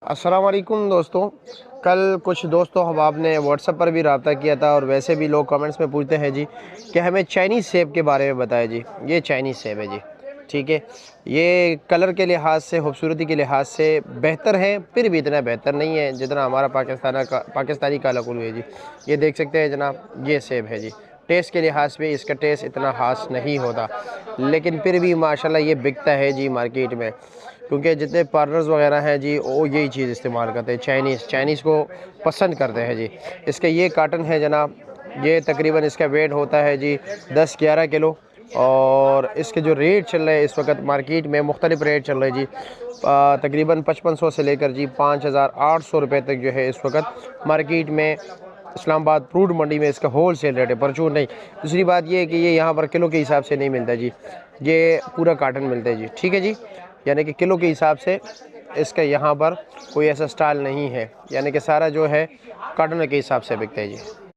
अस्सलाम वालेकुम दोस्तों। कल कुछ दोस्तों अहबाब ने व्हाट्सएप पर भी रब्ता किया था और वैसे भी लोग कमेंट्स में पूछते हैं जी कि हमें चाइनीज़ सेब के बारे में बताएं जी। ये चाइनीज़ सेब है जी, ठीक है। ये कलर के लिहाज से, खूबसूरती के लिहाज से बेहतर है, फिर भी इतना बेहतर नहीं है जितना हमारा पाकिस्तानी काला कुल्लू है जी। ये देख सकते हैं जनाब, ये सेब है जी। टेस्ट के लिहाज से इसका टेस्ट इतना ख़ास नहीं होता, लेकिन फिर भी माशाल्लाह ये बिकता है जी मार्केट में, क्योंकि जितने पार्लर्स वगैरह हैं जी वो यही चीज़ इस्तेमाल करते हैं। चाइनीज़ को पसंद करते हैं जी। इसके ये कार्टन है जनाब, ये तकरीबन इसका वेट होता है जी 10-11 किलो। और इसके जो रेट चल रहे हैं इस वक्त मार्केट में, मुख्तलिफ रेट चल रहे हैं जी। तकरीबन 5500 से लेकर जी 5800 रुपये तक जो है इस वक्त मार्केट में इस्लामाबाद फ्रूट मंडी में इसका होल सेल रेट है, परचून नहीं। दूसरी बात ये है कि ये यहाँ पर किलो के हिसाब से नहीं मिलता जी, ये पूरा कार्टन मिलता है जी, ठीक है जी। यानी कि किलो के हिसाब से इसका यहाँ पर कोई ऐसा स्टाइल नहीं है, यानी कि सारा जो है कार्टन के हिसाब से बिकता है जी।